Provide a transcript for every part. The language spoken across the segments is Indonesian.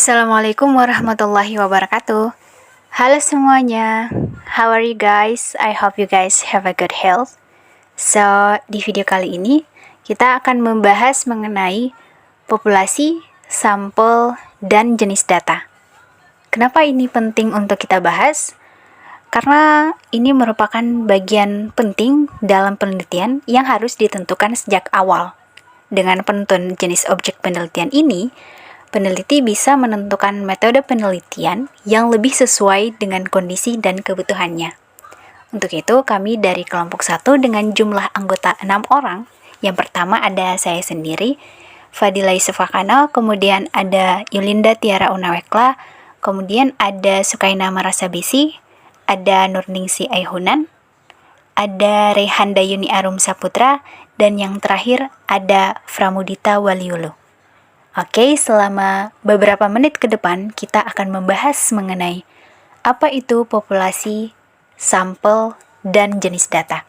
Assalamualaikum warahmatullahi wabarakatuh. Halo semuanya, how are you guys? I hope you guys have a good health. So, di video kali ini kita akan membahas mengenai populasi, sampel, dan jenis data. Kenapa ini penting untuk kita bahas? Karena ini merupakan bagian penting dalam penelitian yang harus ditentukan sejak awal. Dengan penentuan jenis objek penelitian ini, peneliti bisa menentukan metode penelitian yang lebih sesuai dengan kondisi dan kebutuhannya. Untuk itu, kami dari kelompok 1 dengan jumlah anggota 6 orang. Yang pertama ada saya sendiri, Fadila Yusufakano, kemudian ada Yulinda Tiara Unawekla, kemudian ada Sukaina Marasabisi, ada Nurningsi Aihunan, ada Rehanda Yuni Arum Saputra, dan yang terakhir ada Framudita Waliulu. Oke, selama beberapa menit ke depan kita akan membahas mengenai apa itu populasi, sampel, dan jenis data.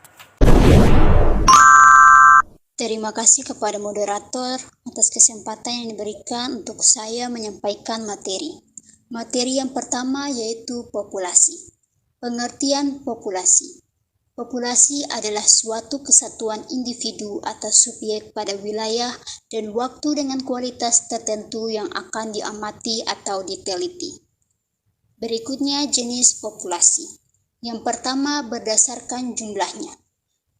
Terima kasih kepada moderator atas kesempatan yang diberikan untuk saya menyampaikan materi. Materi yang pertama yaitu populasi. Pengertian populasi. Populasi adalah suatu kesatuan individu atau subjek pada wilayah dan waktu dengan kualitas tertentu yang akan diamati atau diteliti. Berikutnya jenis populasi. Yang pertama berdasarkan jumlahnya.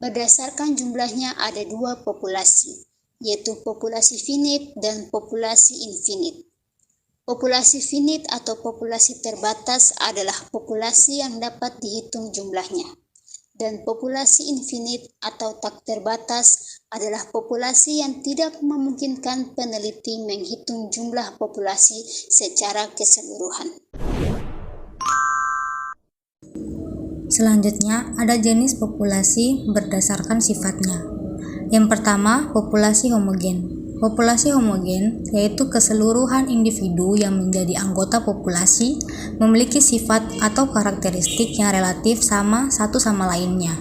Berdasarkan jumlahnya ada dua populasi, yaitu populasi finite dan populasi infinite. Populasi finite atau populasi terbatas adalah populasi yang dapat dihitung jumlahnya. Dan populasi infinite atau tak terbatas adalah populasi yang tidak memungkinkan peneliti menghitung jumlah populasi secara keseluruhan. Selanjutnya, ada jenis populasi berdasarkan sifatnya. Yang pertama, populasi homogen. Populasi homogen yaitu keseluruhan individu yang menjadi anggota populasi memiliki sifat atau karakteristik yang relatif sama satu sama lainnya.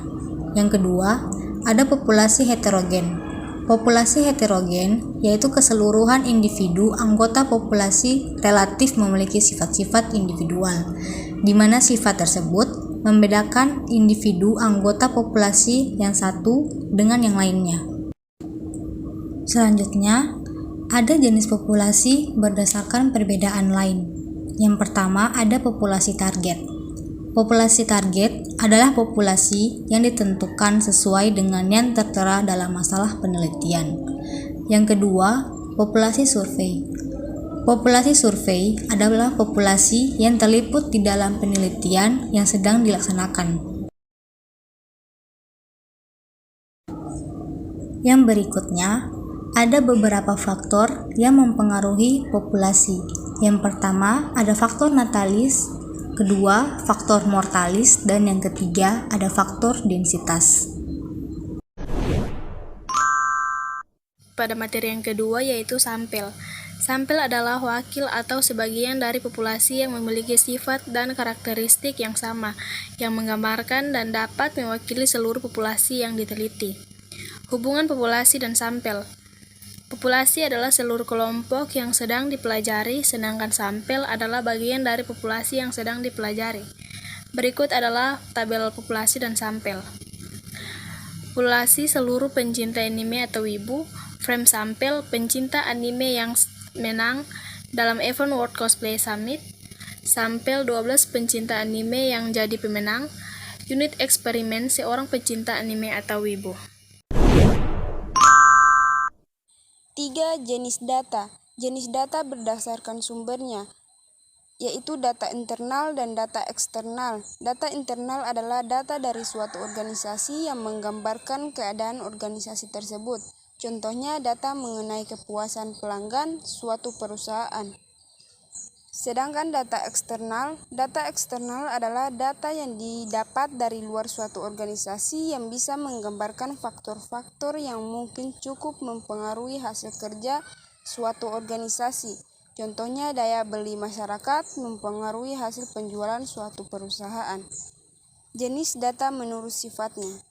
Yang kedua, ada populasi heterogen. Populasi heterogen yaitu keseluruhan individu anggota populasi relatif memiliki sifat-sifat individual, di mana sifat tersebut membedakan individu anggota populasi yang satu dengan yang lainnya. Selanjutnya, ada jenis populasi berdasarkan perbedaan lain. Yang pertama, ada populasi target. Populasi target adalah populasi yang ditentukan sesuai dengan yang tertera dalam masalah penelitian. Yang kedua, populasi survei. Populasi survei adalah populasi yang terliput di dalam penelitian yang sedang dilaksanakan. Yang berikutnya, ada beberapa faktor yang mempengaruhi populasi. Yang pertama, ada faktor natalis, kedua, faktor mortalis, dan yang ketiga, ada faktor densitas. Pada materi yang kedua yaitu sampel. Sampel adalah wakil atau sebagian dari populasi yang memiliki sifat dan karakteristik yang sama, yang menggambarkan dan dapat mewakili seluruh populasi yang diteliti. Hubungan populasi dan sampel. Populasi adalah seluruh kelompok yang sedang dipelajari, sedangkan sampel adalah bagian dari populasi yang sedang dipelajari. Berikut adalah tabel populasi dan sampel. Populasi seluruh pencinta anime atau wibu. Frame sampel pencinta anime yang menang dalam event World Cosplay Summit. Sampel 12 pencinta anime yang jadi pemenang. Unit eksperimen seorang pencinta anime atau wibu. 3. Jenis data. Jenis data berdasarkan sumbernya, yaitu data internal dan data eksternal. Data internal adalah data dari suatu organisasi yang menggambarkan keadaan organisasi tersebut. Contohnya data mengenai kepuasan pelanggan suatu perusahaan. Sedangkan data eksternal adalah data yang didapat dari luar suatu organisasi yang bisa menggambarkan faktor-faktor yang mungkin cukup mempengaruhi hasil kerja suatu organisasi. Contohnya daya beli masyarakat mempengaruhi hasil penjualan suatu perusahaan. Jenis data menurut sifatnya,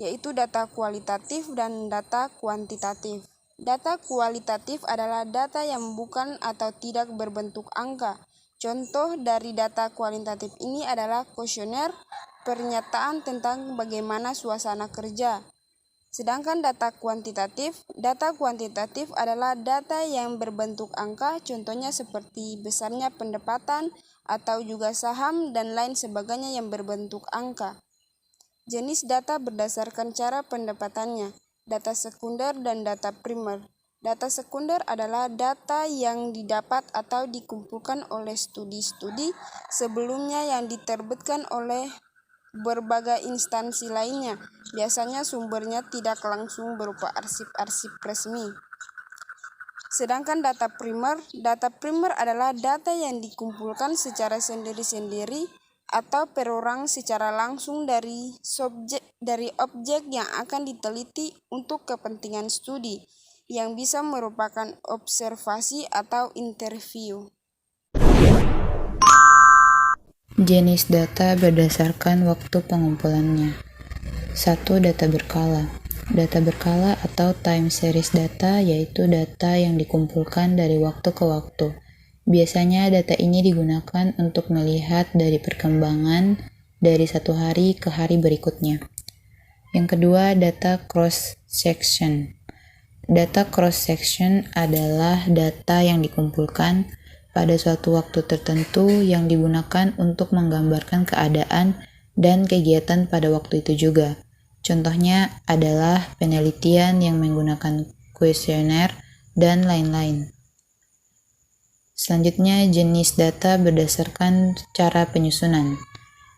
yaitu data kualitatif dan data kuantitatif. Data kualitatif adalah data yang bukan atau tidak berbentuk angka. Contoh dari data kualitatif ini adalah kuesioner, pernyataan tentang bagaimana suasana kerja. Sedangkan data kuantitatif adalah data yang berbentuk angka, contohnya seperti besarnya pendapatan atau juga saham dan lain sebagainya yang berbentuk angka. Jenis data berdasarkan cara pendapatannya, data sekunder dan data primer. Data sekunder adalah data yang didapat atau dikumpulkan oleh studi-studi sebelumnya yang diterbitkan oleh berbagai instansi lainnya. Biasanya sumbernya tidak langsung berupa arsip-arsip resmi. Sedangkan data primer adalah data yang dikumpulkan secara sendiri-sendiri atau per orang secara langsung dari objek yang akan diteliti untuk kepentingan studi, yang bisa merupakan observasi atau interview. Jenis data berdasarkan waktu pengumpulannya. 1. Data berkala. Data berkala atau time series data yaitu data yang dikumpulkan dari waktu ke waktu. Biasanya data ini digunakan untuk melihat dari perkembangan dari satu hari ke hari berikutnya. Yang kedua, data cross-section. Data cross-section adalah data yang dikumpulkan pada suatu waktu tertentu yang digunakan untuk menggambarkan keadaan dan kegiatan pada waktu itu juga. Contohnya adalah penelitian yang menggunakan kuesioner dan lain-lain. Selanjutnya, jenis data berdasarkan cara penyusunan.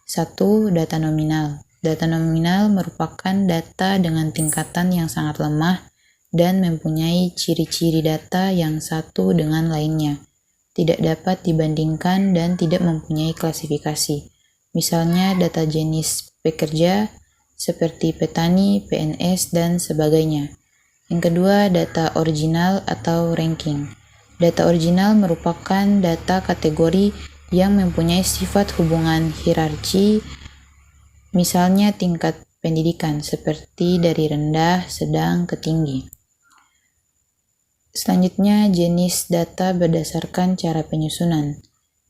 1. Data nominal. Data nominal merupakan data dengan tingkatan yang sangat lemah dan mempunyai ciri-ciri data yang satu dengan lainnya, tidak dapat dibandingkan dan tidak mempunyai klasifikasi. Misalnya data jenis pekerja seperti petani, PNS, dan sebagainya. Yang kedua, data original atau ranking. Data original merupakan data kategori yang mempunyai sifat hubungan hierarki, misalnya tingkat pendidikan seperti dari rendah, sedang, ke tinggi. Selanjutnya, jenis data berdasarkan cara penyusunan.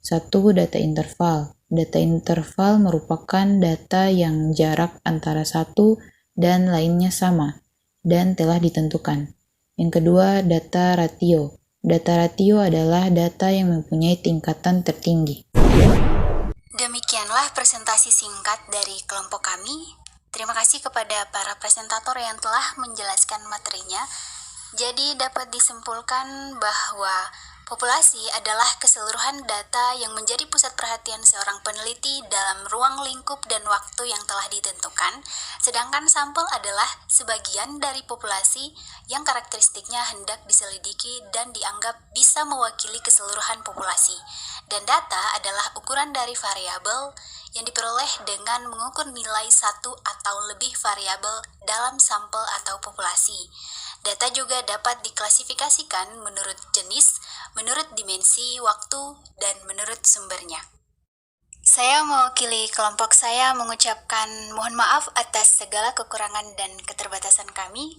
1. Data interval. Data interval merupakan data yang jarak antara satu dan lainnya sama dan telah ditentukan. Yang kedua, data ratio. Data ratio adalah data yang mempunyai tingkatan tertinggi. Demikianlah presentasi singkat dari kelompok kami. Terima kasih kepada para presentator yang telah menjelaskan materinya. Jadi dapat disimpulkan bahwa populasi adalah keseluruhan data yang menjadi pusat perhatian seorang peneliti dalam ruang lingkup dan waktu yang telah ditentukan, sedangkan sampel adalah sebagian dari populasi yang karakteristiknya hendak diselidiki dan dianggap bisa mewakili keseluruhan populasi. Dan data adalah ukuran dari variabel yang diperoleh dengan mengukur nilai satu atau lebih variabel dalam sampel atau populasi. Data juga dapat diklasifikasikan menurut jenis, menurut dimensi, waktu, dan menurut sumbernya. Saya mewakili kelompok saya mengucapkan mohon maaf atas segala kekurangan dan keterbatasan kami.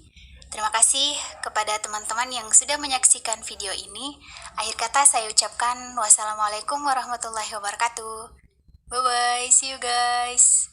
Terima kasih kepada teman-teman yang sudah menyaksikan video ini. Akhir kata saya ucapkan wassalamualaikum warahmatullahi wabarakatuh. Bye-bye, see you guys.